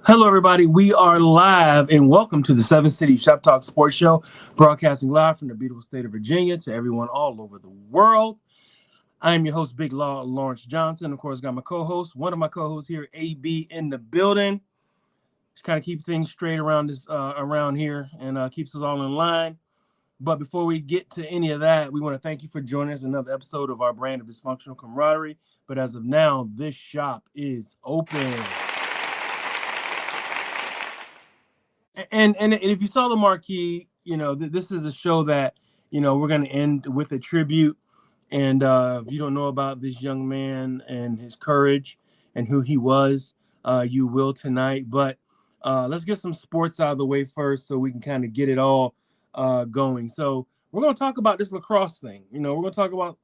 Hello, everybody. We are live, and welcome to the Seven City Shoptalk Sports Show, broadcasting live from the beautiful state of Virginia to everyone all over the world. I am your host, Big Law Lawrence Johnson. Of course, got my co-host, one of my co-hosts here, AB, in the building. Just kind of keep things straight around here, and keeps us all in line. But before we get to any of that, we want to thank you for joining us in another episode of our brand of dysfunctional camaraderie. But as of now, this shop is open. And if you saw the marquee, this is a show that we're going to end with a tribute. And if you don't know about this young man and his courage and who he was, you will tonight. But let's get some sports out of the way first, so we can kind of get it all going. So we're going to talk about this lacrosse thing. We're going to talk about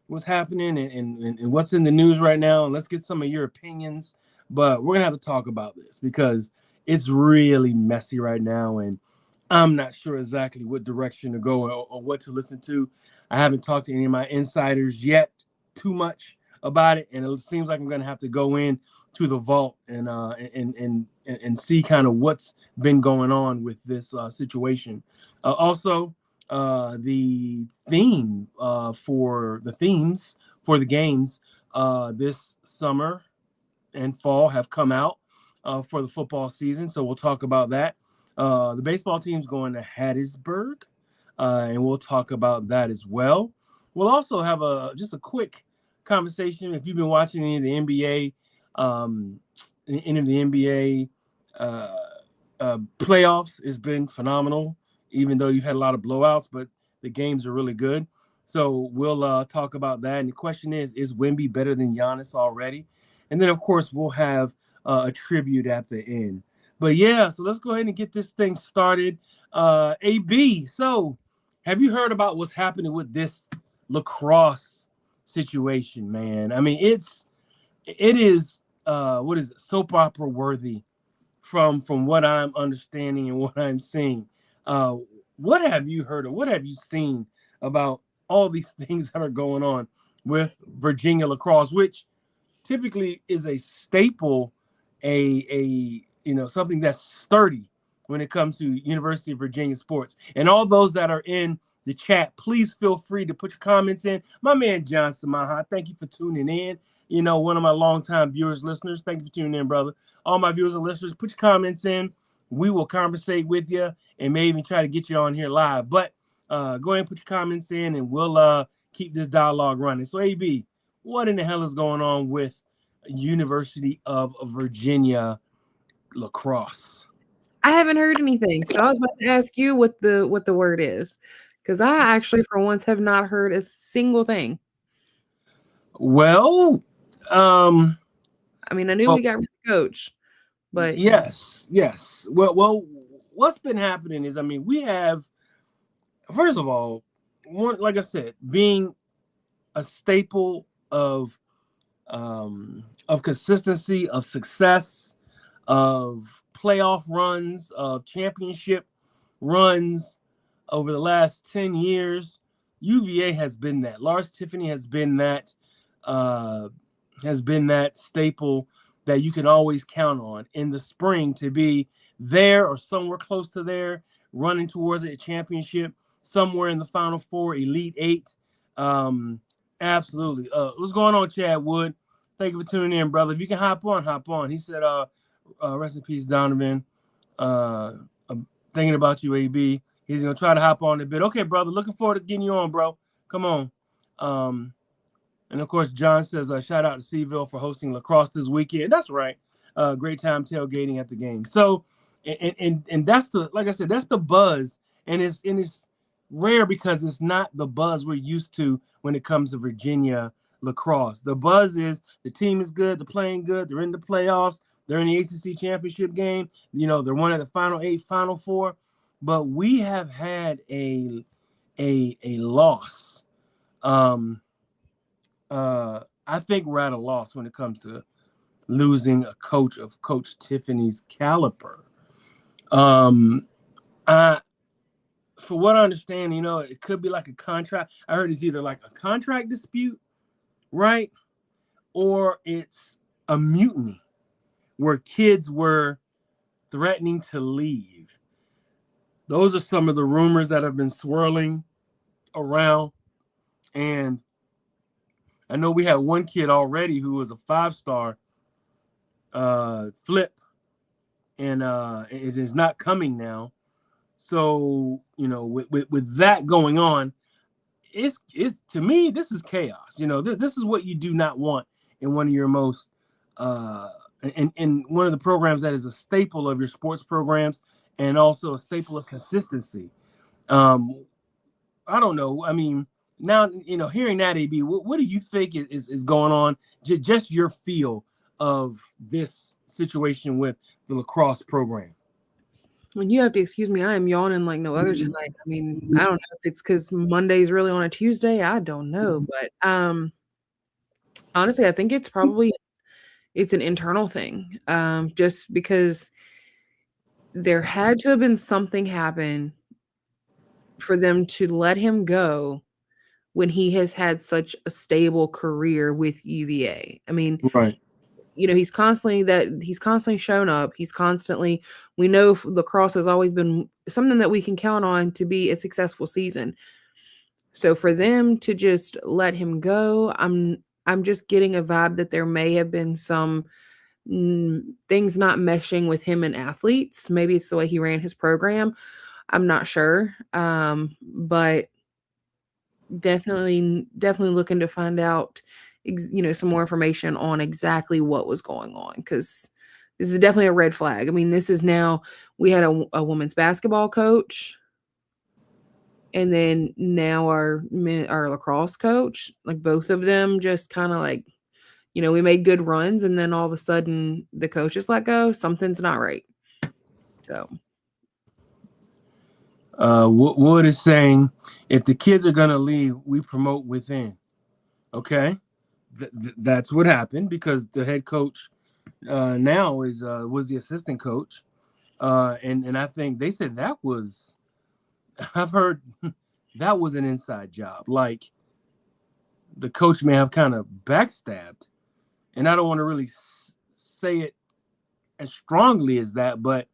what's happening and what's in the news right now, and let's get some of your opinions. But we're going to have to talk about this because it's really messy right now, and I'm not sure exactly what direction to go or what to listen to. I haven't talked to any of my insiders yet too much about it, and it seems like I'm going to have to go in to the vault and see kind of what's been going on with this situation. Also, the theme for the themes for the games this summer and fall have come out for the football season, so we'll talk about that. The baseball team's going to Hattiesburg, and we'll talk about that as well. We'll also have just a quick conversation. If you've been watching any of the NBA playoffs, it's been phenomenal, even though you've had a lot of blowouts, but the games are really good. So we'll talk about that. And the question is Wemby better than Giannis already? And then, of course, we'll have a tribute at the end. But yeah, so let's go ahead and get this thing started. AB, so have you heard about what's happening with this lacrosse situation, man? I mean, it is what is it, soap opera worthy from what I'm understanding and what I'm seeing. What have you heard or what have you seen about all these things that are going on with Virginia lacrosse, which typically is a staple, a something that's sturdy when it comes to University of Virginia sports. And all those that are in the chat, please feel free to put your comments in. My man John Samaha, thank you for tuning in. One of my longtime viewers, listeners, thank you for tuning in, brother. All my viewers and listeners, put your comments in. We will conversate with you and maybe even try to get you on here live. But go ahead and put your comments in, and we'll keep this dialogue running. So, AB, what in the hell is going on with University of Virginia lacrosse? I haven't heard anything, so I was about to ask you what the word is, because I actually, for once, have not heard a single thing. Well, I mean, I knew we got rid of the coach, but yes. Well, what's been happening is, I mean, we have, first of all, one, like I said, being a staple of consistency, of success, of playoff runs, of championship runs over the last 10 years. UVA has been that. Lars Tiffany has been that staple that you can always count on in the spring to be there or somewhere close to there, running towards a championship, somewhere in the Final Four, Elite Eight. Absolutely. What's going on, Chad Wood? Thank you for tuning in, brother. If you can hop on. He said, rest in peace, Donovan. I'm thinking about you, AB. He's going to try to hop on a bit. Okay, brother. Looking forward to getting you on, bro. Come on. And, of course, John says, shout out to Seville for hosting lacrosse this weekend. That's right. Great time tailgating at the game. So, and that's like I said, that's the buzz. And it's rare because it's not the buzz we're used to when it comes to Virginia lacrosse. The buzz is the team is good, they're playing good, they're in the playoffs, they're in the ACC championship game. They're one of the Final 8, Final 4. But we have had a loss. I think we're at a loss when it comes to losing a coach of Coach Tiffany's caliber. For what I understand, it could be like a contract. I heard it's either like a contract dispute, right? Or it's a mutiny where kids were threatening to leave. Those are some of the rumors that have been swirling around. And I know we had one kid already who was a 5-star flip, and it is not coming now. So, with that going on, it's to me, this is chaos. This is what you do not want in one of your most in one of the programs that is a staple of your sports programs, and also a staple of consistency. I don't know. I mean, now, hearing that, AB, what do you think is going on? Just your feel of this situation with the lacrosse program. And you have to excuse me, I am yawning like no other tonight. I mean, I don't know if it's because Monday's really on a Tuesday. I don't know, but honestly, I think it's an internal thing. Just because there had to have been something happen for them to let him go when he has had such a stable career with UVA. I mean, Right. he's constantly shown up. We know lacrosse has always been something that we can count on to be a successful season. So for them to just let him go, I'm just getting a vibe that there may have been some things not meshing with him and athletes. Maybe it's the way he ran his program. I'm not sure. But definitely looking to find out, some more information on exactly what was going on, because this is definitely a red flag. I mean, we had a women's basketball coach, and then now our lacrosse coach, like both of them just kind of like, we made good runs, and then all of a sudden the coach is let go. Something's not right. So Wood is saying, if the kids are going to leave, we promote within. Okay. That's what happened, because the head coach now was the assistant coach. And I think they said I've heard that was an inside job. Like, the coach may have kind of backstabbed. And I don't want to really say it as strongly as that, but,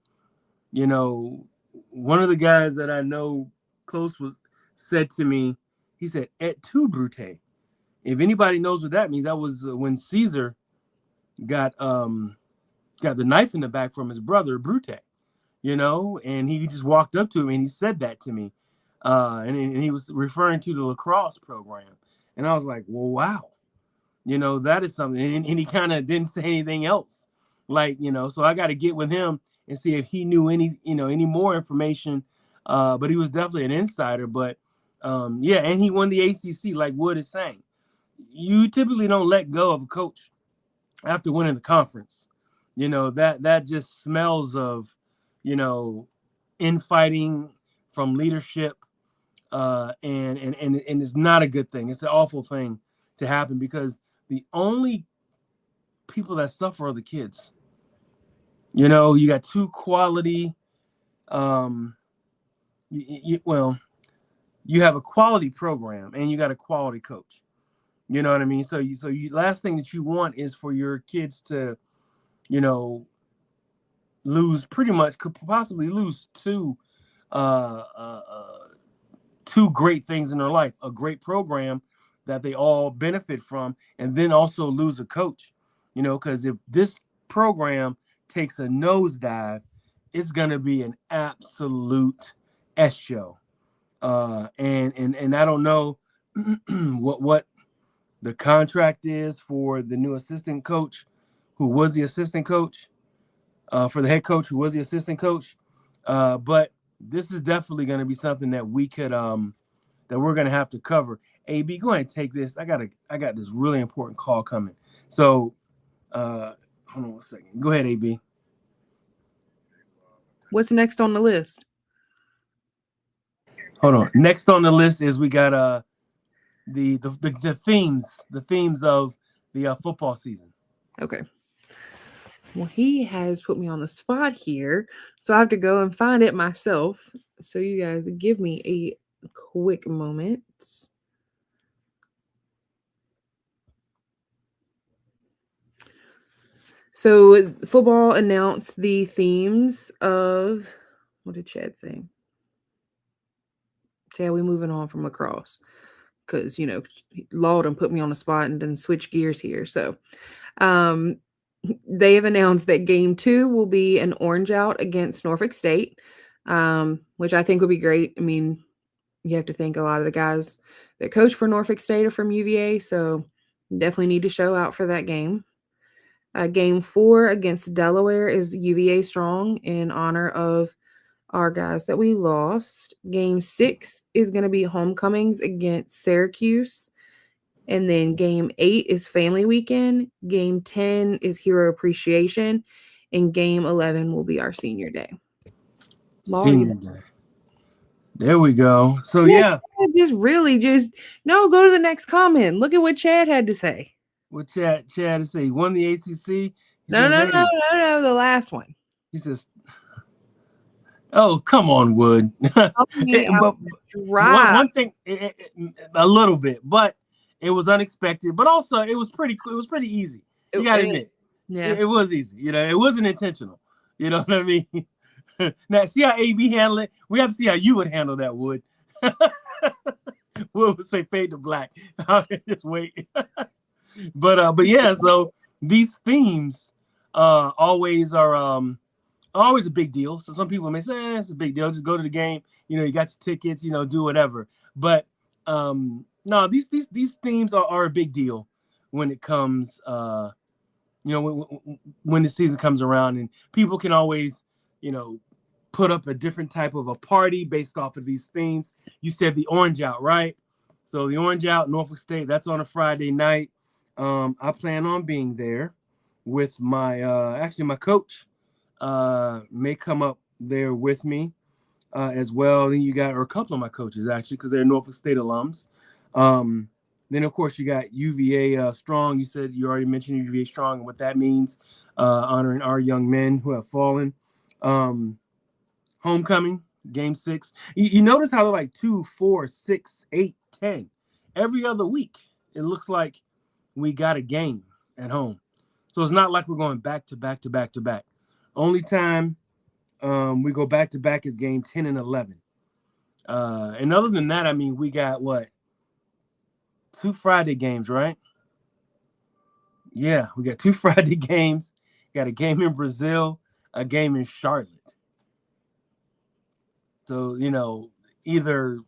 one of the guys that I know close said to me, he said, "Et tu, Brute." If anybody knows what that means, that was when Caesar got the knife in the back from his brother Brute, and he just walked up to him and he said that to me, and he was referring to the lacrosse program, and I was like, well, wow, that is something, and he kind of didn't say anything else, like, so I got to get with him and see if he knew any more information, but he was definitely an insider, but yeah, and he won the ACC, like Wood is saying. You typically don't let go of a coach after winning the conference. That just smells of, infighting from leadership, and it's not a good thing. It's an awful thing to happen, because the only people that suffer are the kids. You got two quality, you have a quality program and you got a quality coach. You know what I mean? So you last thing that you want is for your kids to, could possibly lose two great things in their life: a great program that they all benefit from, and then also lose a coach. Because if this program takes a nosedive, it's gonna be an absolute S show. And I don't know what the contract is for the new assistant coach, who was the assistant coach, for the head coach, who was the assistant coach. But this is definitely going to be something that we're going to have to cover. AB, go ahead and take this. I got this really important call coming. So, hold on 1 second. Go ahead, AB. what's next on the list? Hold on. Next on the list is we got the themes of the football season. Okay. Well, he has put me on the spot here, so I have to go and find it myself. So you guys give me a quick moment. So football announced the themes of, what did Chad say? Chad, we moving on from lacrosse because Lawden put me on the spot and then switch gears here. So um, they have announced that game 2 will be an orange out against Norfolk State, which I think would be great. I mean, you have to think a lot of the guys that coach for Norfolk State are from UVA, so definitely need to show out for that game. Game 4 against Delaware is UVA strong in honor of our guys that we lost. Game 6 is going to be homecomings against Syracuse. And then game 8 is family weekend. Game 10 is hero appreciation. And game 11 will be our senior day. Law, Senior day. There we go. So yeah. Just no, go to the next comment. Look at what Chad had to say. What Chad to say? He won the ACC. He No, says, hey, no, the last one. He says, "Oh, come on, Wood." But one thing, a little bit, but it was unexpected. But also, it was pretty cool. It was pretty easy. You gotta admit, it was easy. It wasn't intentional. You know what I mean? Now, see how AB handled it. We have to see how you would handle that, Wood. Wood would say fade to black. Just wait. But yeah. So these themes always are always a big deal. So some people may say it's a big deal. Just go to the game. You got your tickets. Do whatever. But no, these themes are a big deal when it comes. When the season comes around, and people can always put up a different type of a party based off of these themes. You said the Orange Out, right? So the Orange Out, Norfolk State, that's on a Friday night. I plan on being there with my my coach may come up there with me as well. Then you got, or a couple of my coaches actually, because they're Norfolk State alums. Then of course you got UVA Strong. You already mentioned UVA Strong and what that means, honoring our young men who have fallen. Homecoming, game 6. You notice how they're like 2, 4, 6, 8, 10. Every other week, it looks like we got a game at home. So it's not like we're going back to back to back to back. Only time we go back to back is game 10 and 11. And other than that, I mean, we got 2 Friday games, right? Yeah, we got 2 Friday games. Got a game in Brazil, a game in Charlotte. So, either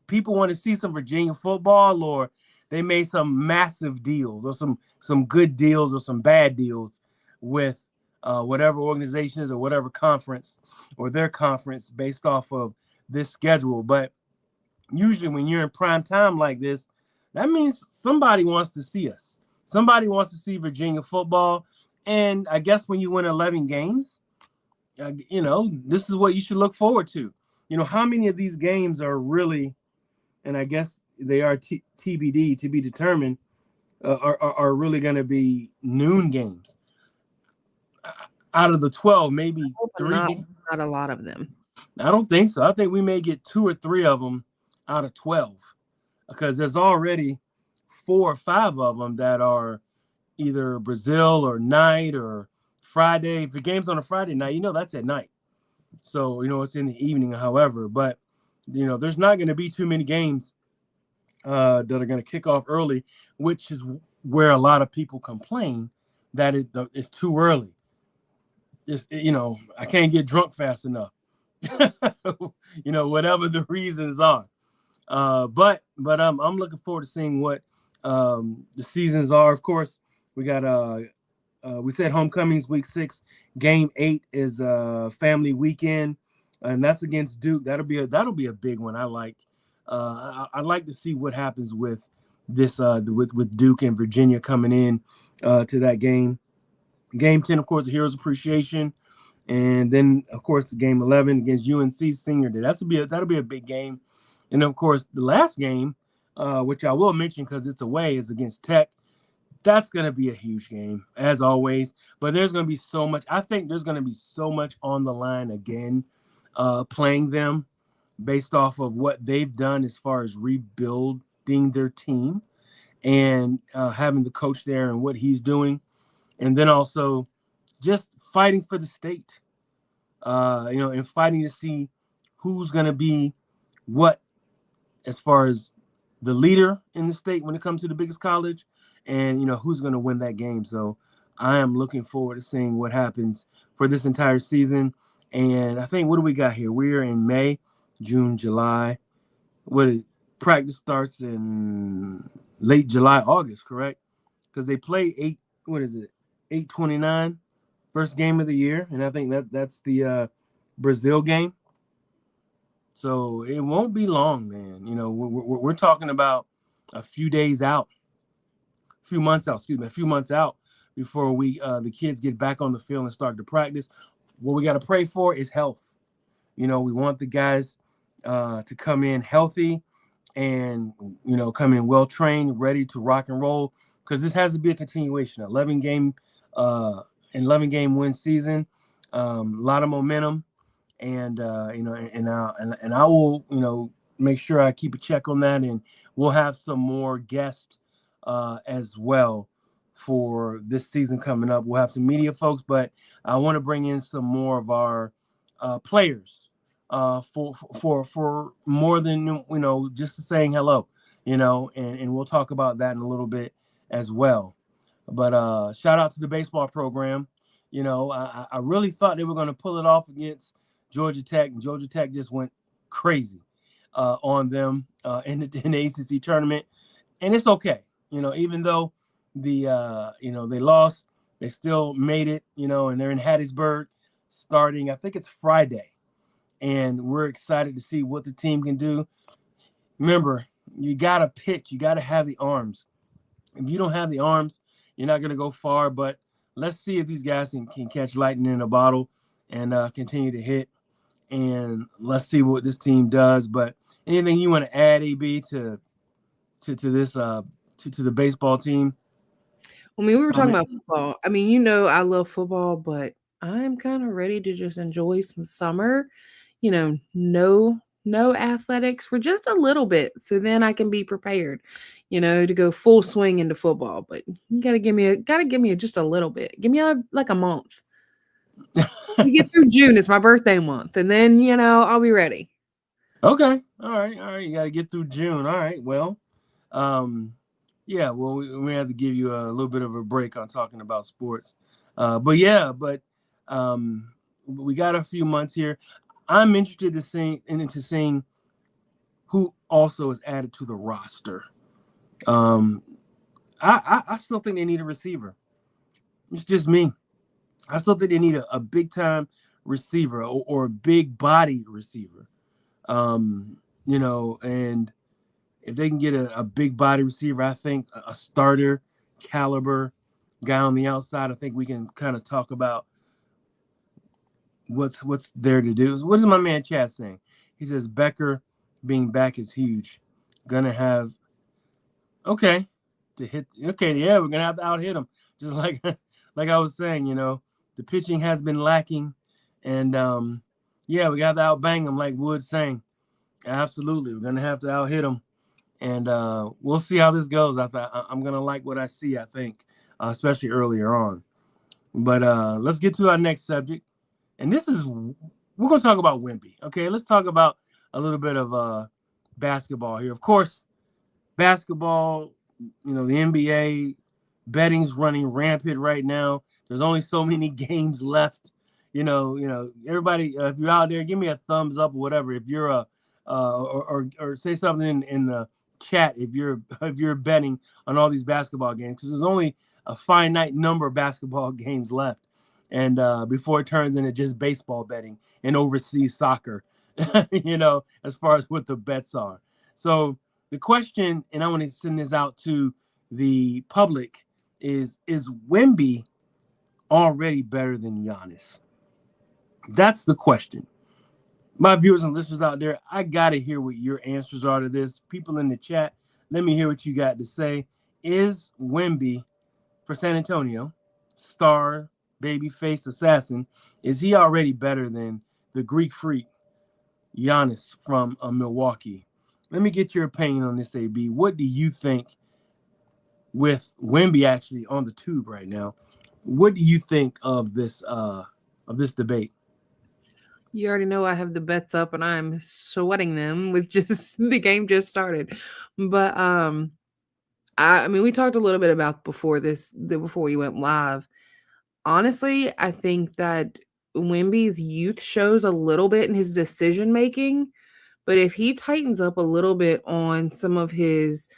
people want to see some Virginia football, or they made some massive deals, or some good deals, or some bad deals with whatever organizations or whatever conference or their conference based off of this schedule. But usually when you're in prime time like this, that means somebody wants to see us. Somebody wants to see Virginia football. And I guess when you win 11 games, this is what you should look forward to. How many of these games are really, and I guess they are TBD, to be determined, are really going to be noon games. Out of the 12, maybe 3 games. Not a lot of them. I don't think so. I think we may get 2 or 3 of them out of 12, because there's already 4 or 5 of them that are either Brazil or night or Friday. If the game's on a Friday night, that's at night. So, it's in the evening, however. But, there's not going to be too many games that are going to kick off early, which is where a lot of people complain that it's too early. I can't get drunk fast enough. Whatever the reasons are. But I'm looking forward to seeing what the seasons are. Of course, we got we said homecomings week 6. Game 8 is family weekend, and that's against Duke. That'll be a big one. I like. I'd like to see what happens with this with Duke and Virginia coming in to that game. Game 10, of course, the Heroes Appreciation, and then of course game 11 against UNC Senior Day. That'll be a big game, and of course the last game, which I will mention because it's away, is against Tech. That's going to be a huge game, as always. But there's going to be so much. I think there's going to be so much on the line again, playing them based off of what they've done as far as rebuilding their team and having the coach there and what he's doing. and then also just fighting for the state. And fighting to see who's going to be what as far as the leader in the state when it comes to the biggest college, and who's going to win that game. So I am looking forward to seeing what happens for this entire season. And I think, what do we got here? We're in May, June, July. Practice starts in late July, August, correct? Because they play 8/29, first game of the year, and I think that's the Brazil game. So it won't be long, man. We're talking about a few days out, a few months out before the kids get back on the field and start to practice. What we got to pray for is health. We want the guys to come in healthy and come in well trained, ready to rock and roll, because this has to be a continuation. 11 game win season, a lot of momentum, and I will make sure I keep a check on that, and we'll have some more guests as well for this season coming up. We'll have some media folks, but I want to bring in some more of our players for more than just saying hello, and we'll talk about that in a little bit as well. But shout out to the baseball program. I really thought they were going to pull it off against Georgia Tech, and Georgia Tech just went crazy on them in the ACC tournament, and it's okay. Even though they lost, they still made it. And they're in Hattiesburg starting, I think it's Friday, and we're excited to see what the team can do. Remember, you gotta pitch, you gotta have the arms. If you don't have the arms, you're not gonna go far. But let's see if these guys can catch lightning in a bottle and continue to hit. And let's see what this team does. But anything you want to add, AB, to this to the baseball team? We were talking about football. I love football, but I'm kind of ready to just enjoy some summer. No athletics for just a little bit, so then I can be prepared, to go full swing into football. But you gotta give me just a little bit. Give me like a month. We get through June. It's my birthday month, and then I'll be ready. Okay, all right. You got to get through June. All right. Well, yeah. Well, we have to give you a little bit of a break on talking about sports. But we got a few months here. I'm interested into seeing who also is added to the roster. I still think they need a receiver. It's just me. I still think they need a big time receiver or a big body receiver. And if they can get a big body receiver, I think a starter caliber guy on the outside, I think we can kind of talk about what's there to do. What is my man Chad saying? He says Becker being back is huge. Gonna have to hit. Okay, yeah, we're gonna have to out hit him. Just like like I was saying, the pitching has been lacking, and we got to outbang him, like Wood's saying. Absolutely, we're gonna have to out hit him, and we'll see how this goes. I'm gonna like what I see. I think, especially earlier on. But let's get to our next subject. And we're going to talk about Wemby. Okay, let's talk about a little bit of basketball here. Of course, basketball, the NBA betting's running rampant right now. There's only so many games left. Everybody, if you're out there, give me a thumbs up or whatever. If you're or say something in the chat if you're betting on all these basketball games, because there's only a finite number of basketball games left. And before it turns into just baseball betting and overseas soccer, as far as what the bets are. So the question, and I want to send this out to the public, is Wemby already better than Giannis? That's the question. My viewers and listeners out there, I got to hear what your answers are to this. People in the chat, let me hear what you got to say. Is Wemby for San Antonio, star, babyface assassin, is he already better than the Greek freak Giannis from Milwaukee? Let me get your opinion on this, AB. What do you think with Wemby actually on the tube right now? What do you think of this debate? You already know I have the bets up and I'm sweating them with just the game just started. But I mean we talked a little bit about before we went live. Honestly, I think that Wimby's youth shows a little bit in his decision making, but if he tightens up a little bit on some of his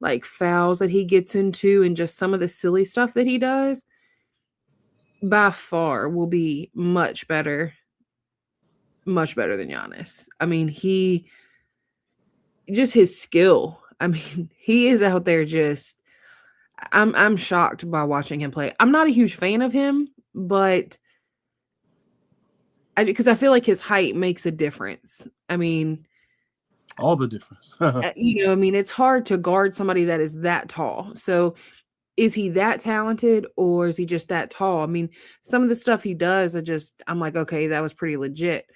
like fouls that he gets into and just some of the silly stuff that he does, by far will be much better than Giannis. I mean, he just his skill. I mean, he is out there just I'm shocked by watching him play. I'm not a huge fan of him, but because I feel like his height makes a difference. I mean, All the difference. I mean, it's hard to guard somebody that is that tall. So, is he that talented or is he just that tall? I mean, some of the stuff he does, I'm like, okay, that was pretty legit.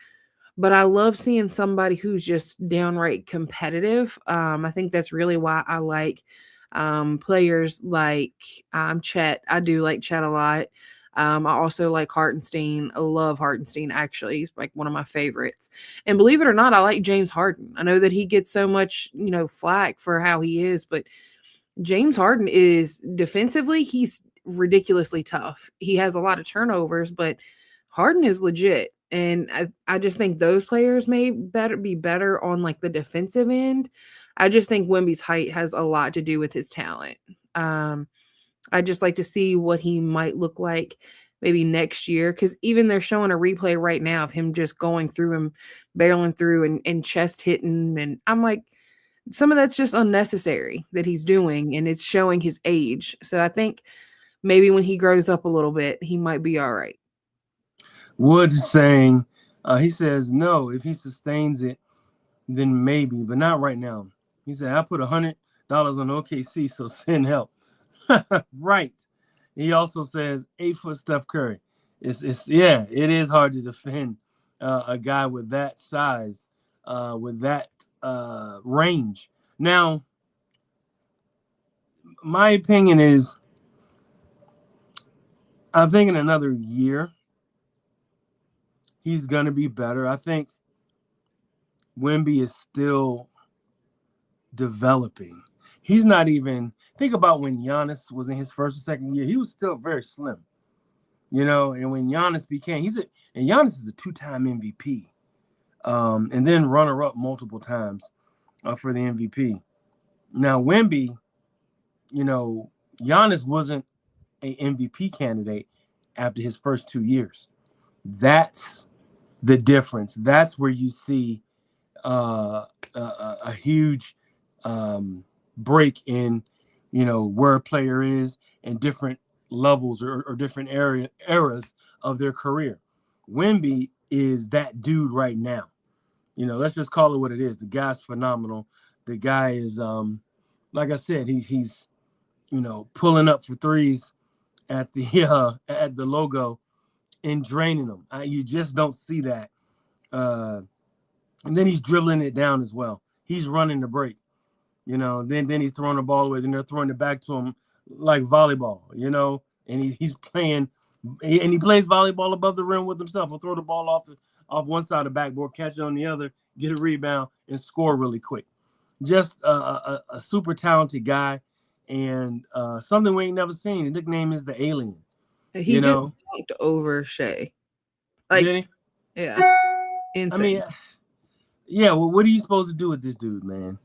But I love seeing somebody who's just downright competitive. I think that's really why I like players like Chet. I do like Chet a lot. I also like Hartenstein. I love Hartenstein, actually. He's like one of my favorites. And believe it or not, I like James Harden. I know that he gets so much, flack for how he is, but James Harden is defensively, he's ridiculously tough. He has a lot of turnovers, but Harden is legit. And I just think those players may be better on like the defensive end. I just think Wemby's height has a lot to do with his talent. I just like to see what he might look like maybe next year. Cause even they're showing a replay right now of him just going through and barreling through and chest hitting. And I'm like, some of that's just unnecessary that he's doing, and it's showing his age. So I think maybe when he grows up a little bit, he might be all right. Woods saying, he says, no, if he sustains it, then maybe, but not right now. He said, I put $100 on OKC, so send help. Right. He also says 8-foot Steph Curry. It is hard to defend a guy with that size, with that range. Now, my opinion is, I think in another year, he's going to be better. I think Wemby is still developing. He's not even, think about when Giannis was in his first or second year, he was still very slim, and when Giannis and Giannis is a 2-time MVP, and then runner-up multiple times for the MVP. Now, Wemby, Giannis wasn't an MVP candidate after his first 2 years. That's the difference. That's where you see a huge break in, where a player is and different levels or different eras of their career. Wemby is that dude right now. Let's just call it what it is. The guy's phenomenal. The guy is, like I said, he's pulling up for threes at the logo and draining them. You just don't see that. And then he's dribbling it down as well. He's running the break. Then he's throwing the ball away. Then they're throwing it back to him like volleyball, and he's playing, and he plays volleyball above the rim with himself. He'll throw the ball off one side of the backboard, catch it on the other, get a rebound, and score really quick. Just a super talented guy, and something we ain't never seen. The nickname is the Alien. He just dunked over Shea. Like, did he? Yeah. Insane. I mean, yeah. Well, what are you supposed to do with this dude, man?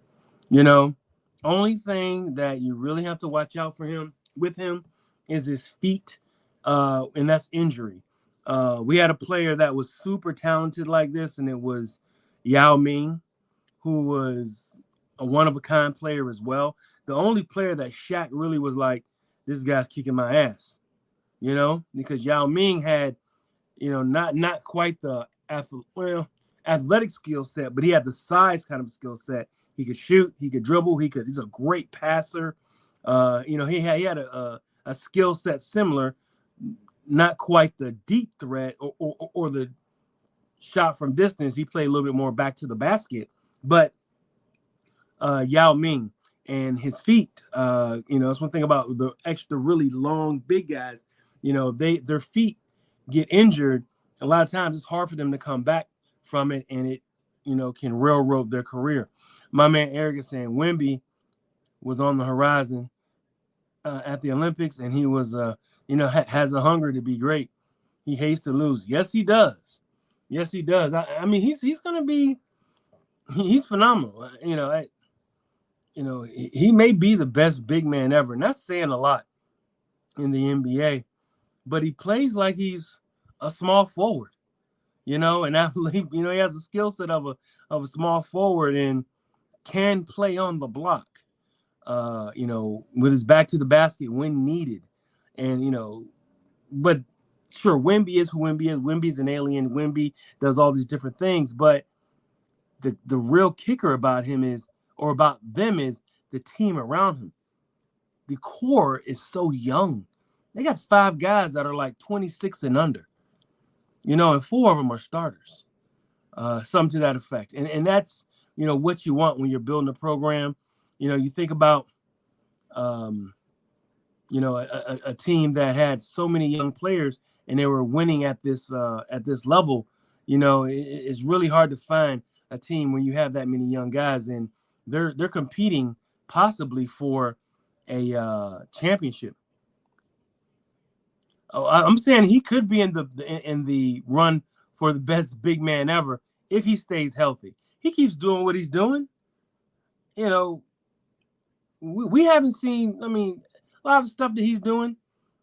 Only thing that you really have to watch out with him is his feet, and that's injury. We had a player that was super talented like this, and it was Yao Ming, who was a one-of-a-kind player as well. The only player that Shaq really was like, this guy's kicking my ass, because Yao Ming had, not quite the athletic skill set, but he had the size kind of skill set. He could shoot, he could dribble, he's a great passer. He had a skill set similar, not quite the deep threat or the shot from distance. He played a little bit more back to the basket, but Yao Ming and his feet, that's one thing about the extra really long big guys. their feet get injured, a lot of times it's hard for them to come back from it, and it can railroad their career. My man Eric is saying Wemby was on the horizon at the Olympics, and he was has a hunger to be great. He hates to lose. Yes, he does. Yes, he does. I mean, he's going to be he's phenomenal. He may be the best big man ever, and that's saying a lot in the NBA. But he plays like he's a small forward, and I believe he has a skill set of a small forward and can play on the block. With his back to the basket when needed, and but sure, Wemby is who Wemby is. Wemby's an alien. Wemby does all these different things, but the real kicker about him is, or about them is, the team around him. The core is so young. They got 5 guys that are like 26 and under, and 4 of them are starters. Something to that effect. And that's, what you want when you're building a program. You think about, a team that had so many young players and they were winning at this level. It's really hard to find a team when you have that many young guys and they're competing possibly for a championship. Oh, I'm saying he could be in the run for the best big man ever if he stays healthy. He keeps doing what he's doing. We haven't seen. I mean, a lot of stuff that he's doing.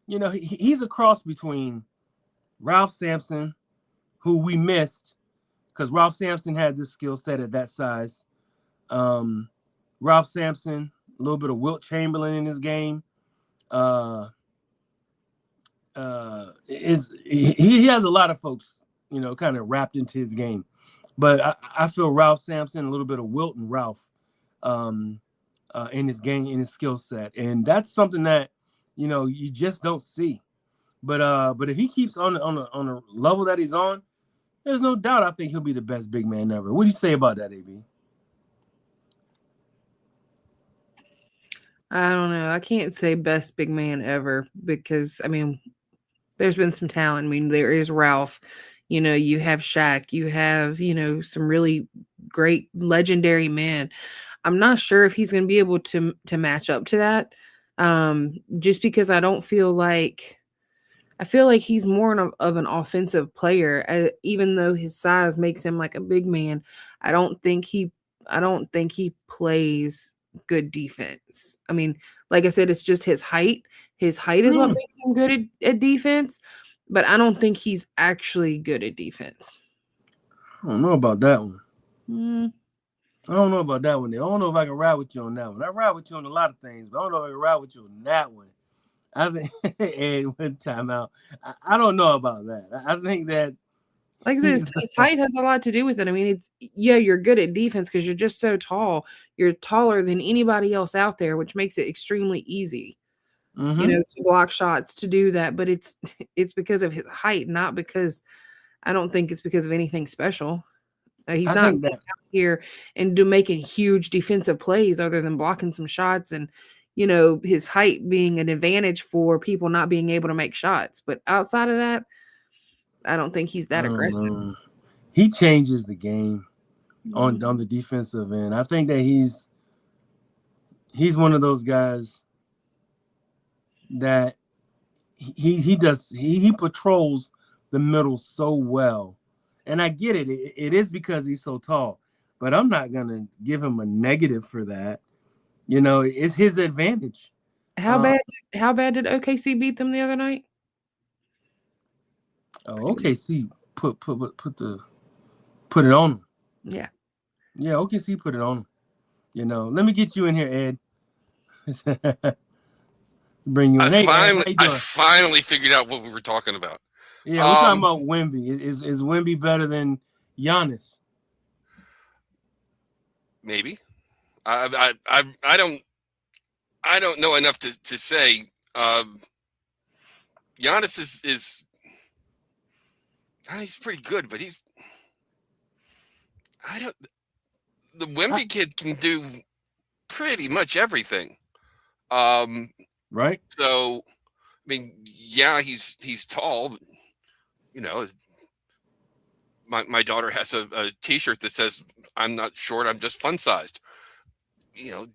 He's a cross between Ralph Sampson, who we missed because Ralph Sampson had this skill set at that size. Ralph Sampson, a little bit of Wilt Chamberlain in his game. He has a lot of folks, kind of wrapped into his game. But I feel Ralph Sampson, a little bit of Wilt and Ralph in his game, in his skill set. And that's something that, you just don't see. But if he keeps on a level that he's on, there's no doubt I think he'll be the best big man ever. What do you say about that, AB? I don't know. I can't say best big man ever because, I mean, there's been some talent. I mean, there is Ralph. You have Shaq. You have, some really great legendary men. I'm not sure if he's going to be able to match up to that. Just because I feel like he's more of an offensive player, even though his size makes him like a big man. I don't think he plays good defense. I mean, like I said, it's just his height. His height is what makes him good at defense, but I don't think he's actually good at defense. I don't know about that one. Mm. I don't know about that one. I don't know if I can ride with you on that one. I ride with you on a lot of things, but I don't know if I can ride with you on that one. I think Ed went time out. I don't know about that. I think that, like I said, his height has a lot to do with it. I mean, you're good at defense because you're just so tall. You're taller than anybody else out there, which makes it extremely easy, to block shots, to do that. But it's because of his height, not because I don't think it's because of anything special. He's not out here and making huge defensive plays other than blocking some shots and, his height being an advantage for people not being able to make shots. But outside of that, I don't think he's that aggressive. He changes the game on the defensive end. I think that he's one of those guys that he patrols the middle so well. And I get it. It is because he's so tall. But I'm not going to give him a negative for that. It's his advantage. How bad did OKC beat them the other night? Oh, OKC put it on him. Yeah. Yeah, OKC put it on him. Let me get you in here, Ed. Bring you in. I finally figured out what we were talking about. Yeah, we're talking about Wemby. Is Wemby better than Giannis? Maybe. I don't know enough to say. Giannis is he's pretty good, but the Wemby kid can do pretty much everything. Right. So mean, yeah, he's tall. But, you know, my daughter has a T-shirt that says, "I'm not short. I'm just fun sized." You know,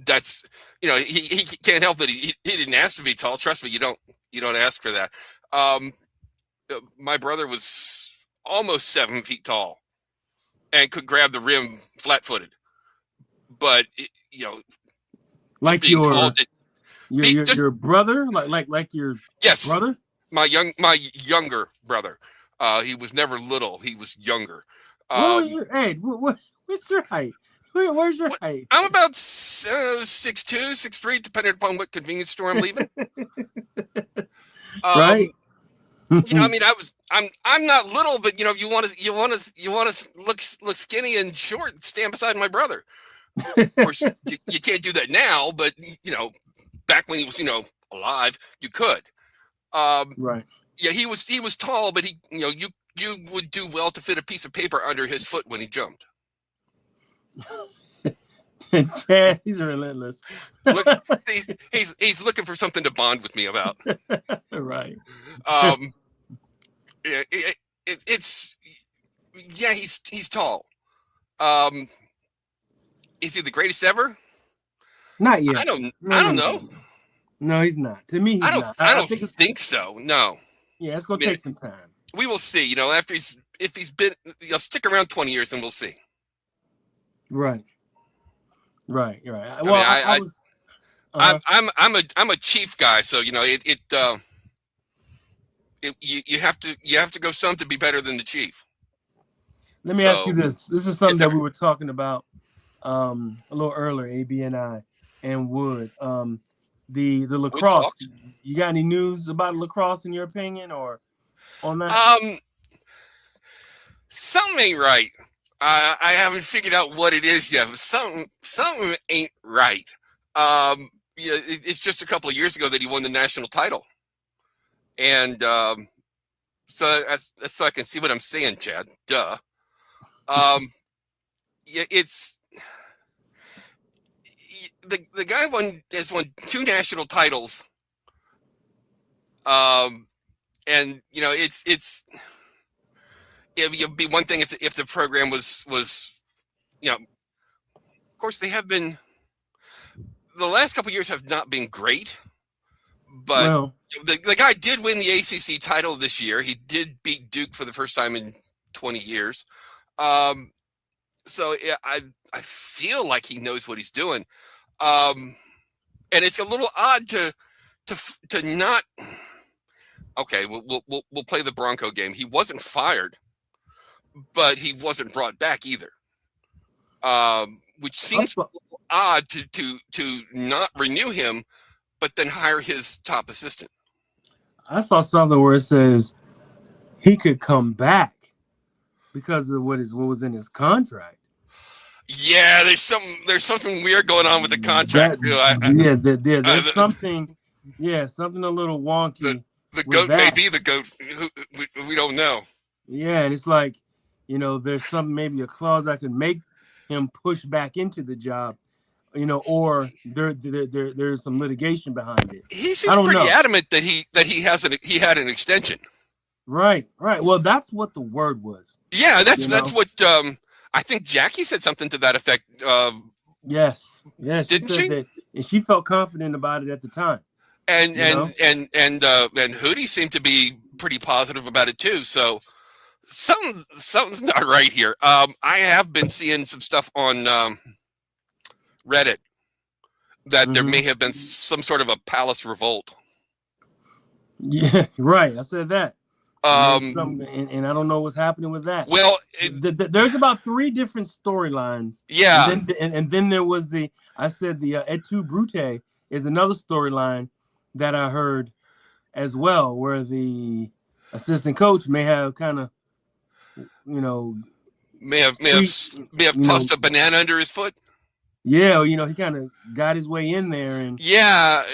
that's he can't help that he didn't ask to be tall. Trust me, you don't ask for that. My brother was almost 7 feet tall and could grab the rim flat footed, but Like being tall. your brother, like your Yes, brother. my younger brother. He was never little. He was younger. What was your what's your height? Where's your height? I'm about 6'2", 6'3", depending upon what convenience store I'm leaving. Right. I mean, I'm not little, but you want to look skinny and short, stand beside my brother. Of course, you can't do that now, but back when he was alive, you could. Right. Yeah, he was tall, but you would do well to fit a piece of paper under his foot when he jumped. Chad, he's relentless. Look, he's looking for something to bond with me about. Right. He's tall. Is he the greatest ever? Not yet. I don't know. No, he's not. To me, he's not. I don't think so. No. Yeah, it's gonna take some time. We will see. After if he's been, stick around 20 years and we'll see. Right. Well, I was. I'm a Chief guy, so you have to go some to be better than the Chief. Let me ask you this. This is something that we were talking about a little earlier, AB and I and Wood. The lacrosse. You got any news about lacrosse in your opinion or on that? Something ain't right. I haven't figured out what it is yet, but something ain't right. It's just a couple of years ago that he won the national title, and so I can see what I'm saying, Chad. Duh. It's the guy has won 2 national titles, and it'd be one thing if the program was of course they have been. The last couple of years have not been great, but the guy did win the ACC title this year. He did beat Duke for the first time in 20 years. So yeah, I feel like he knows what he's doing. And it's a little odd to not. Okay, we'll play the Bronco game. He wasn't fired, but he wasn't brought back either. Which seems odd to not renew him, but then hire his top assistant. I saw something where it says he could come back because of what was in his contract. Yeah, there's something weird going on with the contract. There's something. Yeah, something a little wonky. The goat may be the goat. We don't know. Yeah, and it's like, there's something, maybe a clause that could make him push back into the job, or there's some litigation behind it. He seems pretty adamant that he had an extension. Right. Well, that's what the word was. Yeah, that's what I think Jackie said something to that effect. Yes, didn't she? That, and she felt confident about it at the time. And Hootie seemed to be pretty positive about it too. So something's not right here. I have been seeing some stuff on Reddit that there may have been some sort of a palace revolt. Yeah, right. I said that. And I don't know what's happening with that. Well, there's about 3 different storylines. Yeah, and then there was the Et tu Brute is another storyline that I heard as well, where the assistant coach may have kind of, may have tossed a banana under his foot. Yeah, he kind of got his way in there, and I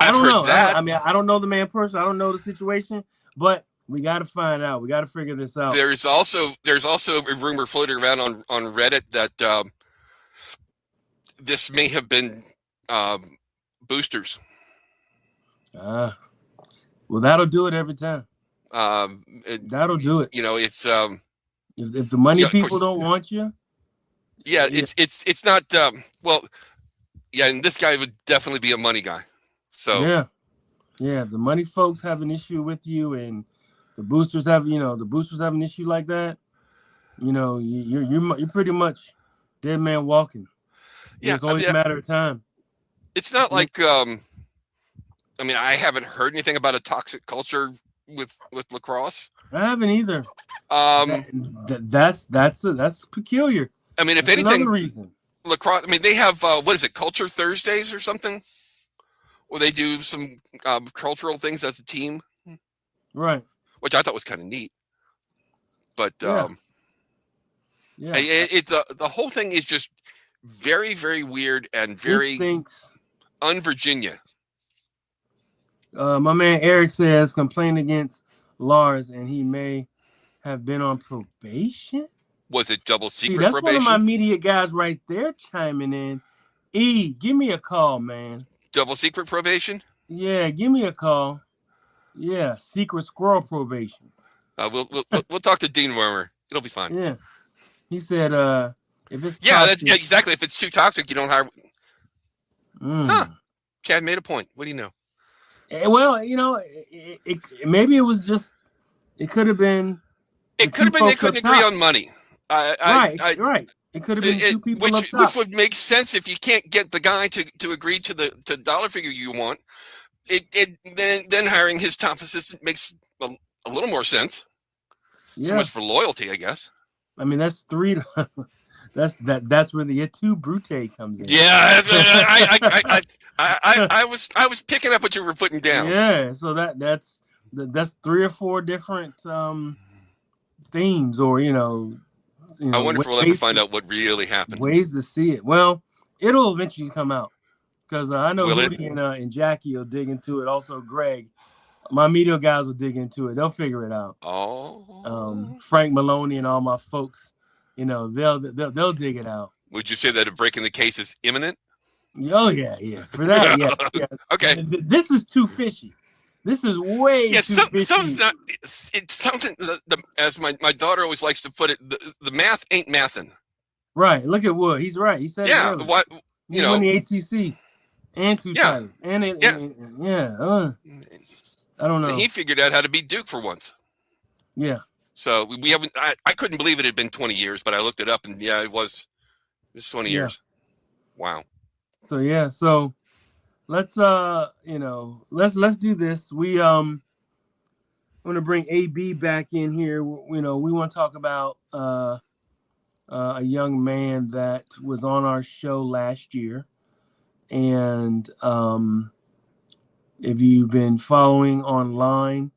don't know that. I don't know the man personally. I don't know the situation, but we got to find out. We got to figure this out. There's also a rumor floating around on Reddit that this may have been boosters. Well, that'll do it every time. That'll do it. It's if the money people course, don't want you. Yeah, it's not. Well, yeah, and this guy would definitely be a money guy. So yeah, the money folks have an issue with you, and the boosters have an issue like that. You're pretty much dead man walking. Yeah, it's always a matter of time. It's not like I haven't heard anything about a toxic culture with lacrosse. I haven't either. That's peculiar. I mean, if that's anything, another reason. Lacrosse. I mean, they have what is it, Culture Thursdays or something, where they do some cultural things as a team, right? Which I thought was kind of neat. But yeah. The whole thing is just very, very weird and very un-Virginia. My man Eric says complain against Lars, and he may have been on probation. Was it double secret that's probation? That's one of my media guys right there chiming in. Give me a call, man. Double secret probation? Yeah, give me a call. Yeah, secret squirrel probation. We'll talk to Dean Wormer. It'll be fine. Yeah, he said if it's toxic, exactly. If it's too toxic, you don't hire. Chad made a point. What do you know? Well, maybe it was just. It could have been. It could have been they couldn't agree on money. Right. It could have been two people up top. Which would make sense if you can't get the guy to agree to the dollar figure you want. Then hiring his top assistant makes a little more sense. Yeah. So much for loyalty, I guess. I mean, that's three. That's where the Etu Brute comes in. Yeah, I was picking up what you were putting down. Yeah, so that's 3 or 4 different themes, or I wonder if we'll ever find out what really happened. Ways to see it. Well, it'll eventually come out, because I know Rudy and Jackie will dig into it. Also, Greg, my media guys will dig into it. They'll figure it out. Oh, Frank Maloney and all my folks, they'll dig it out. Would you say that a breaking the case is imminent? Oh yeah. For that, yeah. Okay. This is too fishy. This is way too fishy. Something's not. It's something. As my daughter always likes to put it, the math ain't mathin'. Right. Look at Wood. He's right. He said, yeah. What he won the ACC and 2 titles. And I don't know. He figured out how to beat Duke for once. Yeah. So we haven't. I couldn't believe it had been 20 years, but I looked it up, and it was 20 years. Wow. So let's let's do this. We I'm gonna bring AB back in here. We want to talk about a young man that was on our show last year, and if you've been following online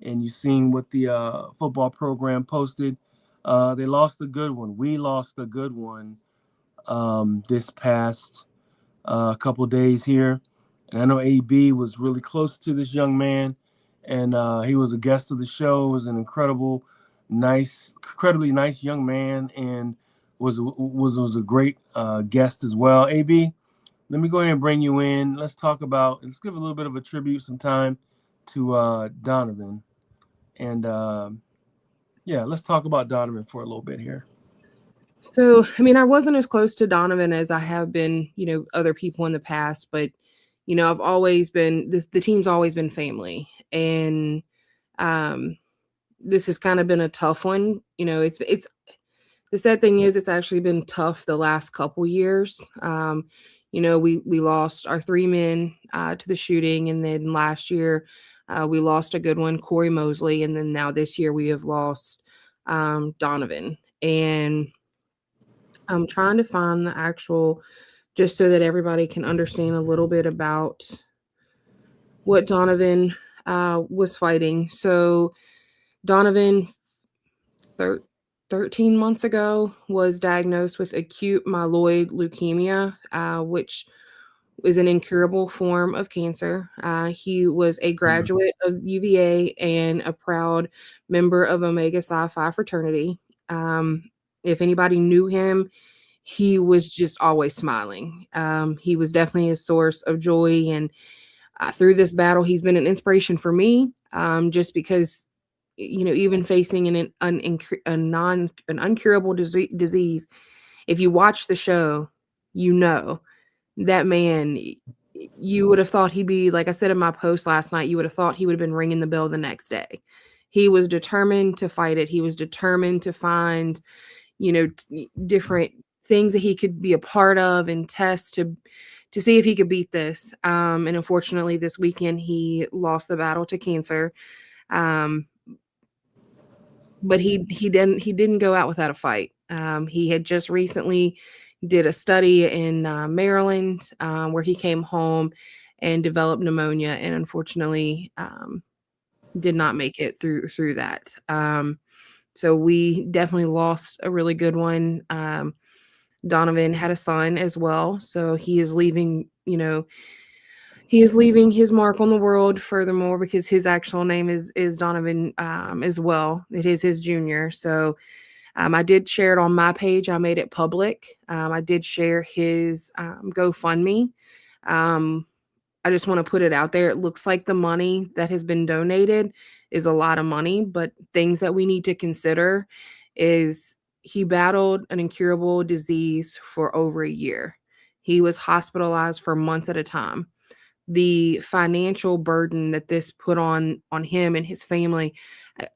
and you've seen what the football program posted, they lost a good one. We lost a good one this past couple days here. And I know AB was really close to this young man, and he was a guest of the show. Was an incredibly nice young man, and was a great guest as well. AB, let me go ahead and bring you in. Let's give a little bit of a tribute, some time to Donovan, and let's talk about Donovan for a little bit here. So, I mean, I wasn't as close to Donovan as I have been, other people in the past, but I've always been the team's always been family, and this has kind of been a tough one. It's the sad thing is it's actually been tough the last couple years. We lost our 3 men to the shooting, and then last year we lost a good one, Corey Mosley, and then now this year we have lost Donovan. And I'm trying to find the actual, just so that everybody can understand a little bit about what Donovan was fighting. So Donovan, 13 months ago, was diagnosed with acute myeloid leukemia, which is an incurable form of cancer. He was a graduate of UVA and a proud member of Omega Psi Phi fraternity. If anybody knew him, he was just always smiling. He was definitely a source of joy, and through this battle, he's been an inspiration for me, just because, even facing an uncurable disease, if you watch the show, that man, you would have thought he'd be, like I said in my post last night, you would have thought he would have been ringing the bell the next day. He was determined to fight it. He was determined to find, different things that he could be a part of and test to see if he could beat this. And unfortunately, this weekend he lost the battle to cancer. But he didn't go out without a fight. He had just recently did a study in Maryland, where he came home and developed pneumonia, and unfortunately did not make it through that. So we definitely lost a really good one. Donovan had a son as well, so he is leaving. He is leaving his mark on the world. Furthermore, because his actual name is Donovan, as well. It is his junior. So I did share it on my page. I made it public. I did share his GoFundMe. I just want to put it out there. It looks like the money that has been donated is a lot of money, but things that we need to consider is he battled an incurable disease for over a year. He was hospitalized for months at a time. The financial burden that this put on him and his family,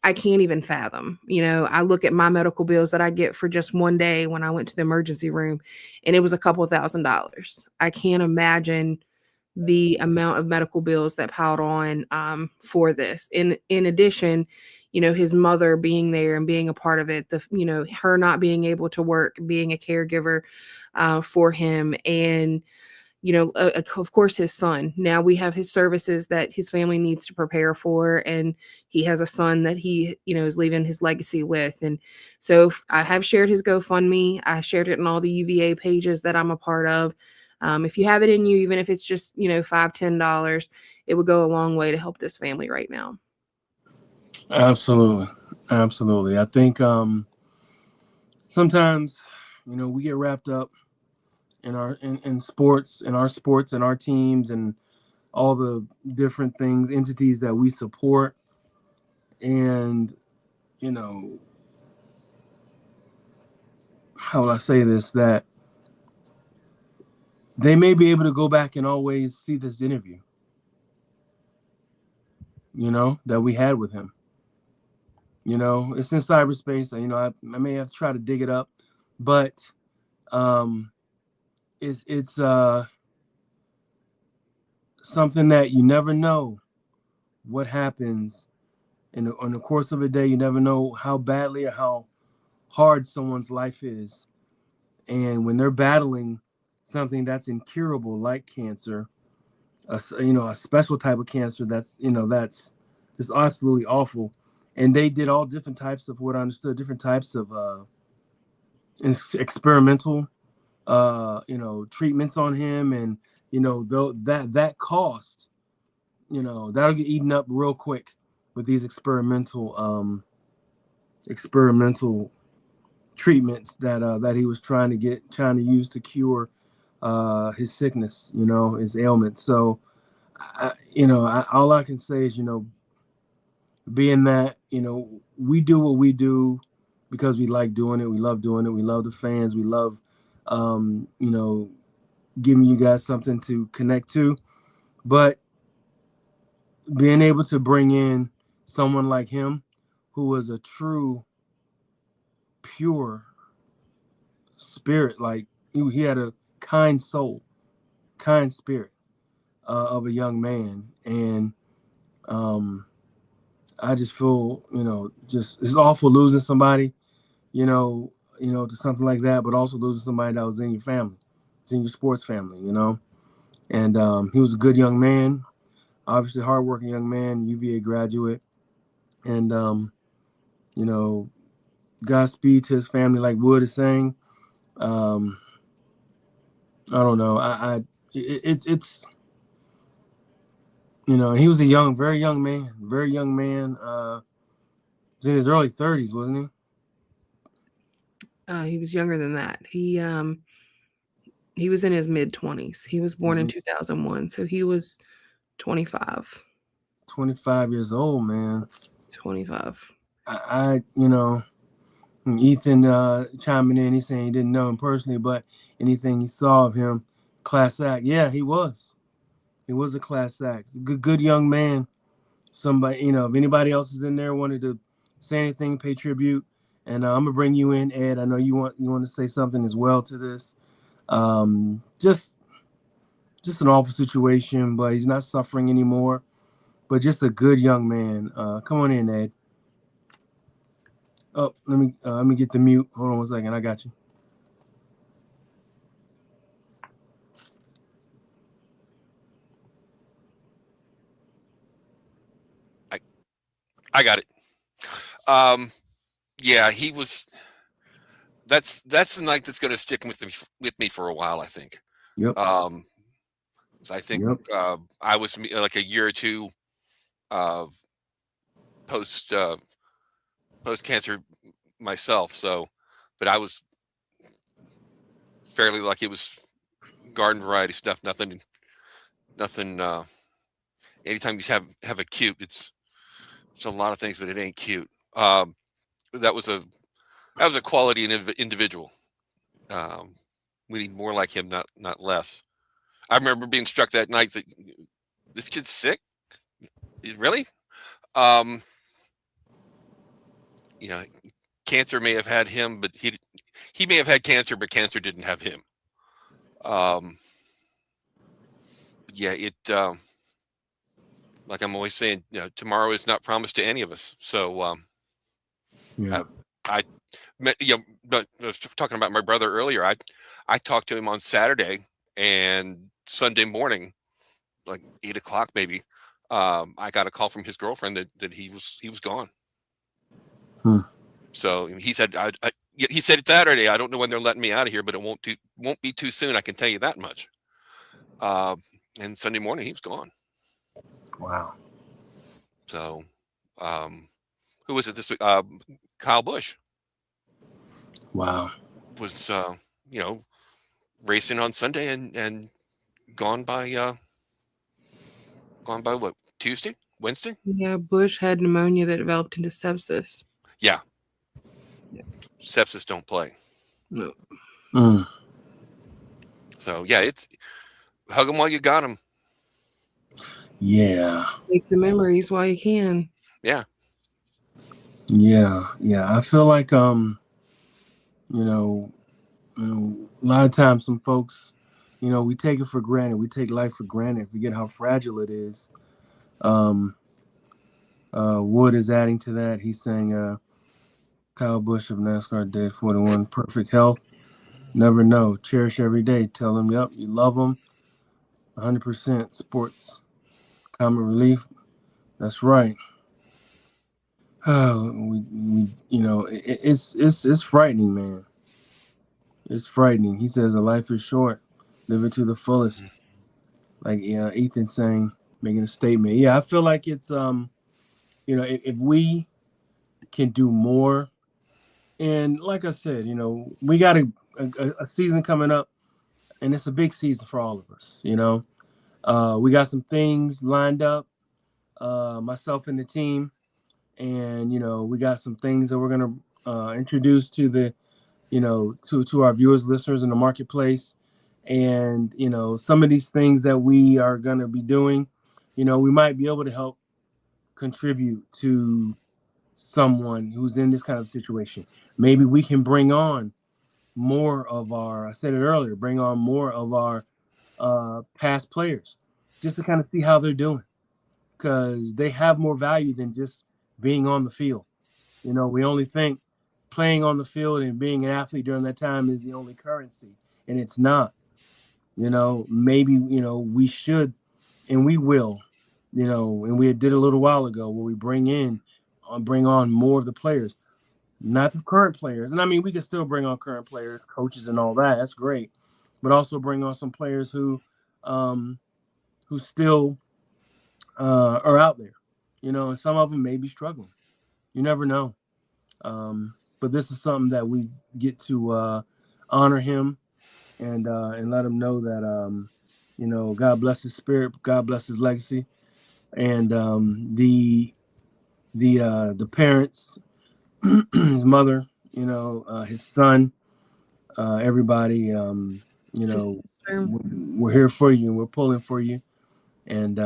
I can't even fathom. I look at my medical bills that I get for just one day when I went to the emergency room, and it was a couple of $1,000s. I can't imagine the amount of medical bills that piled on for this. In addition, his mother being there and being a part of it, her not being able to work, being a caregiver for him, and of course, his son. Now we have his services that his family needs to prepare for, and he has a son that he, is leaving his legacy with. And so I have shared his GoFundMe. I shared it in all the UVA pages that I'm a part of. If you have it in you, even if it's just, $5, $10, it would go a long way to help this family right now. Absolutely. I think sometimes, we get wrapped up in in sports, in our teams, and all the different things, entities that we support. And, how will I say this? That they may be able to go back and always see this interview, that we had with him. It's in cyberspace. I may have to try to dig it up, but it's something that you never know what happens in the course of a day. You never know how badly or how hard someone's life is, and when they're battling something that's incurable like cancer, a special type of cancer that's just absolutely awful. And they did all different types of, what I understood, different types of experimental treatments on him, and though that cost, that'll get eaten up real quick with these experimental treatments that he was trying to use to cure his sickness, his ailment. So all I can say is, being that, we do what we do because we like doing it, we love doing it, we love the fans, we love giving you guys something to connect to. But being able to bring in someone like him, who was a true, pure spirit, like he had a kind soul, kind spirit of a young man. And I just feel, just it's awful losing somebody, to something like that, but also losing somebody that was in your family, it's in your sports family, And he was a good young man, obviously hardworking young man, UVA graduate, and Godspeed to his family, like Wood is saying. I don't know. It's he was a very young man. He was in his early 30s, wasn't he? He was younger than that. He was in his mid-20s. He was born in 2001, so he was 25. 25 years old, man. 25. I Ethan chiming in, he's saying he didn't know him personally, but anything he saw of him, class act. Yeah, he was. He was a class act. Good young man. Somebody, if anybody else is in there wanted to say anything, pay tribute, and I'm gonna bring you in, Ed. I know you want to say something as well to this. Just an awful situation, but he's not suffering anymore. But just a good young man. Come on in, Ed. Oh, let me get the mute. Hold on 1 second. I got you. I got it. Yeah, he was. That's the night that's going to stick with me for a while, I think. Yep. I think Yep. I was like a year or two post cancer myself, but I was fairly lucky. It was garden variety stuff. Nothing. Anytime you have acute, it's a lot of things, but it ain't cute. That was a quality individual. We need more like him, not less. I remember being struck that night that this kid's sick. Really? Cancer may have had him, but he may have had cancer, but cancer didn't have him. Yeah, like I'm always saying, tomorrow is not promised to any of us. So, Yeah. I was talking about my brother earlier. I talked to him on Saturday, and Sunday morning, like 8 o'clock maybe, I got a call from his girlfriend that he was gone. So he said, he said Saturday, I don't know when they're letting me out of here, but it won't be too soon. I can tell you that much. And Sunday morning he was gone. Wow. So, who was it this week? Kyle Busch. Wow. Was racing on Sunday and gone by what, Tuesday, Wednesday? Yeah, Bush had pneumonia that developed into sepsis. Yeah. Sepsis don't play. No. So yeah, it's hug them while you got them. Yeah. Make the memories while you can. Yeah. Yeah. I feel like a lot of times some folks, we take it for granted. We take life for granted. Forget how fragile it is. Wood is adding to that. He's saying Kyle Busch of NASCAR dead, 41, perfect health. Never know. Cherish every day. Tell them, yep, you love them. 100% sports. Common relief. That's right. It's frightening, man. It's frightening. He says a life is short. Live it to the fullest. Like Ethan saying, making a statement. Yeah, I feel like it's if we can do more, and like I said, we got a season coming up, and it's a big season for all of us. We got some things lined up, myself and the team, and we got some things that we're gonna introduce to the to our viewers, listeners in the marketplace. And some of these things that we are going to be doing, we might be able to help contribute to someone who's in this kind of situation. Maybe we can bring on more of I said it earlier, bring on more of our past players just to kind of see how they're doing, because they have more value than just being on the field. We only think playing on the field and being an athlete during that time is the only currency, and it's not. Maybe we should, and we will, and we did a little while ago where we bring on more of the players, not the current players. And I mean, we can still bring on current players, coaches, and all that. That's great, but also bring on some players who still are out there, and some of them may be struggling. You never know. But this is something that we get to honor him and let him know that God bless his spirit, God bless his legacy, and the parents, his mother, his son, everybody. His sister. We're here for you, and we're pulling for you, and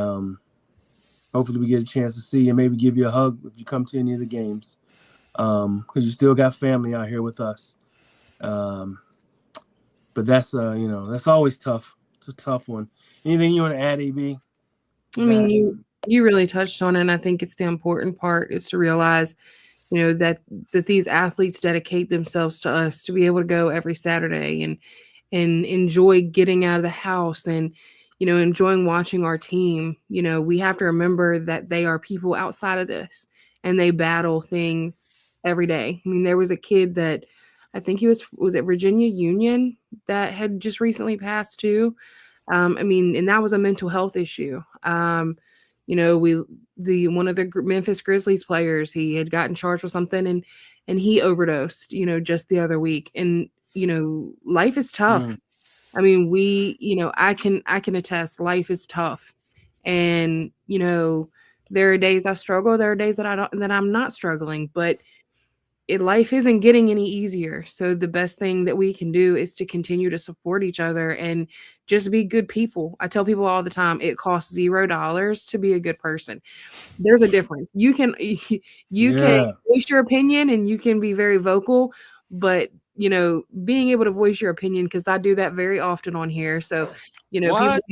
hopefully we get a chance to see you, maybe give you a hug if you come to any of the games, because you still got family out here with us. Um, but that's always tough. It's a tough one. Anything you want to add, AB? I mean, you really touched on it, and I think it's the important part is to realize, that these athletes dedicate themselves to us to be able to go every Saturday and enjoy getting out of the house and enjoying watching our team. We have to remember that they are people outside of this and they battle things every day. I mean, there was a kid that I think he was it Virginia Union that had just recently passed too. I mean, and that was a mental health issue. We the one of the Memphis Grizzlies players, he had gotten charged with something and he overdosed, just the other week. And life is tough. I mean, I can attest life is tough. And there are days I struggle, there are days that I'm not struggling, but life isn't getting any easier. So the best thing that we can do is to continue to support each other and just be good people. I tell people all the time, it costs $0 to be a good person. There's a difference. You can you can Yeah. voice your opinion and you can be very vocal, but being able to voice your opinion, because I do that very often on here. So, What?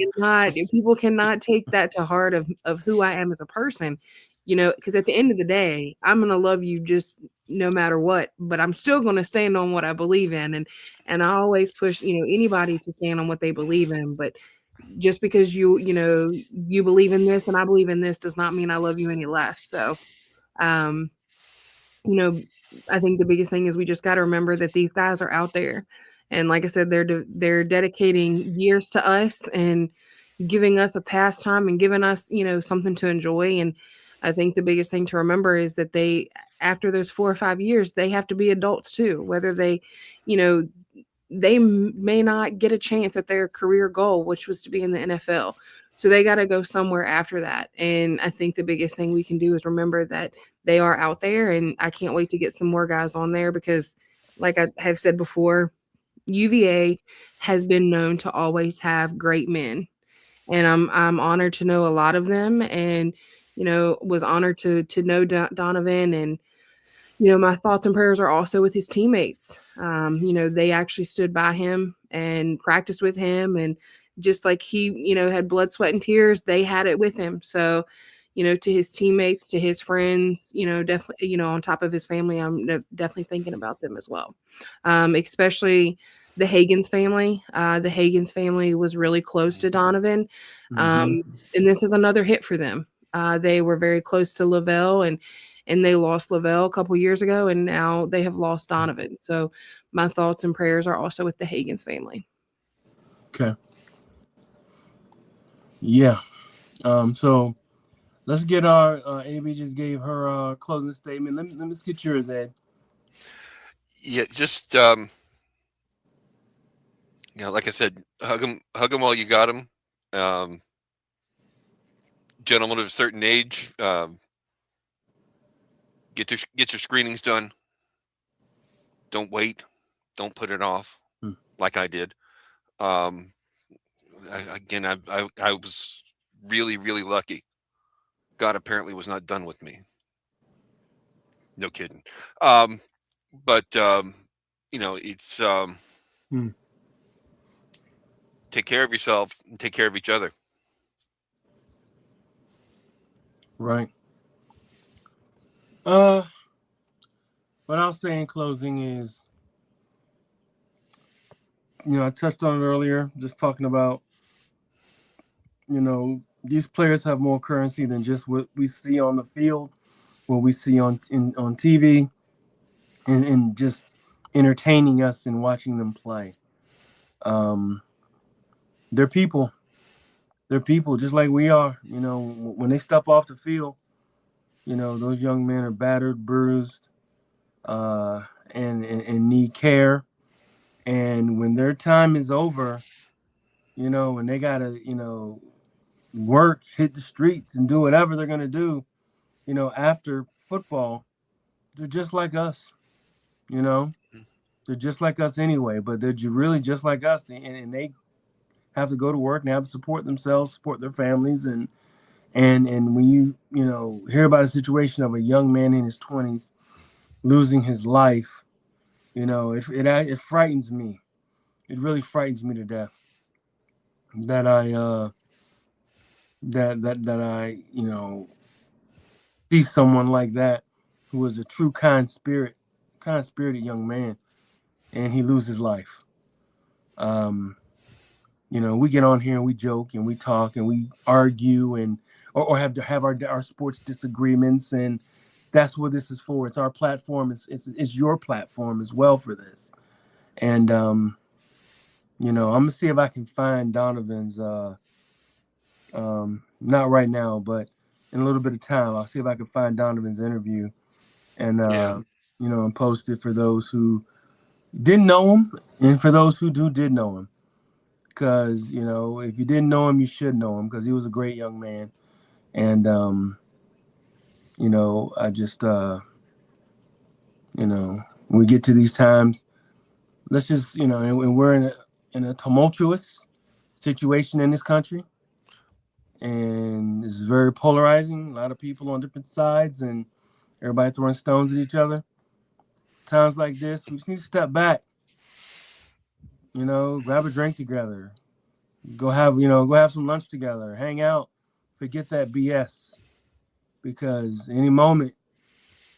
people cannot take that to heart of who I am as a person, because at the end of the day, I'm gonna love you just no matter what, but I'm still gonna stand on what I believe in. And I always push, anybody to stand on what they believe in. But just because you believe in this and I believe in this does not mean I love you any less. So, um, you know, I think the biggest thing is we just got to remember that these guys are out there, and like I said, they're dedicating years to us and giving us a pastime and giving us something to enjoy. And I think the biggest thing to remember is that they, after those 4 or 5 years, they have to be adults too. Whether you know, they may not get a chance at their career goal, which was to be in the NFL. So they got to go somewhere after that. And I think the biggest thing we can do is remember that they are out there. And I can't wait to get some more guys on there because, like I have said before, UVA has been known to always have great men. And I'm honored to know a lot of them, and was honored to know Donovan. And my thoughts and prayers are also with his teammates. They actually stood by him and practiced with him. And just like he, had blood, sweat, and tears, they had it with him. So, to his teammates, to his friends, definitely, on top of his family, I'm definitely thinking about them as well. Especially the Hagen's family. The Hagen's family was really close to Donovan. And this is another hit for them. They were very close to Lavelle, and they lost Lavelle a couple years ago, and now they have lost Donovan. So my thoughts and prayers are also with the Hagen's family. Okay. Yeah. So let's get our AB just gave her closing statement. Let me get yours, Ed. Yeah, just like I said, hug them while you got them. Gentlemen of a certain age, get your screenings done. Don't wait. Don't put it off, like I did. I was really, really lucky. God apparently was not done with me. No kidding. But it's take care of yourself and take care of each other. Right. What I'll say in closing is, I touched on it earlier, just talking about, these players have more currency than just what we see on the field, what we see on TV, and just entertaining us and watching them play. They're people. They're people just like we are. When they step off the field, those young men are battered, bruised, and need care. And when their time is over, and they gotta, work, hit the streets, and do whatever they're gonna do, after football. They're just like us, you know. They're just like us anyway, but they're really just like us, and they have to go to work and they have to support themselves, support their families, and when you hear about a situation of a young man in his 20s losing his life, it frightens me. It really frightens me to death that I see someone like that who was a true kind spirited young man, and he loses life. Um, we get on here and we joke and we talk and we argue or have to have our sports disagreements, and that's what this is for. It's our platform. It's your platform as well for this. And I'm gonna see if I can find Donovan's. Not right now, but in a little bit of time, I'll see if I can find Donovan's interview and Yeah. and post it for those who didn't know him and for those who did know him. Because if you didn't know him, you should know him because he was a great young man. And I just when we get to these times, let's just and we're in a tumultuous situation in this country, and it's very polarizing. A lot of people on different sides, and everybody throwing stones at each other. Times like this, we just need to step back. Grab a drink together, go have some lunch together, hang out, forget that BS. Because any moment,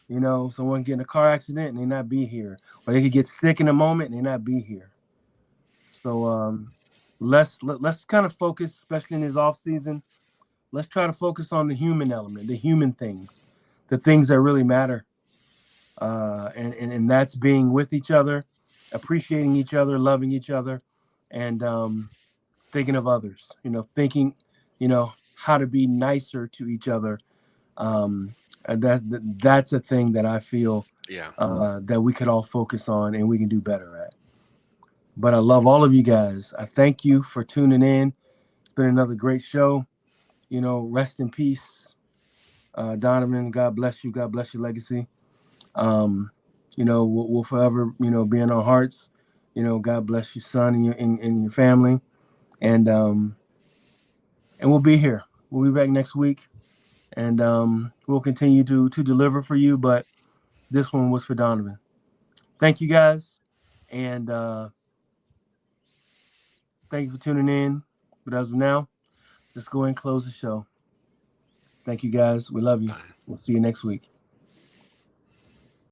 someone get in a car accident and they not be here, or they could get sick in a moment and they not be here. So let's kind of focus, especially in this off season. Let's try to focus on the human element, the human things, the things that really matter, and that's being with each other, appreciating each other, loving each other, and thinking of others. Thinking, how to be nicer to each other. And that's a thing that I feel that we could all focus on and we can do better at. But I love all of you guys. I thank you for tuning in. It's been another great show. Rest in peace, Donovan. God bless you. God bless your legacy. We'll forever, be in our hearts. God bless your son and your family, and we'll be here. We'll be back next week, and we'll continue to deliver for you. But this one was for Donovan. Thank you guys, and thank you for tuning in. But as of now, let's go ahead and close the show. Thank you guys. We love you. We'll see you next week.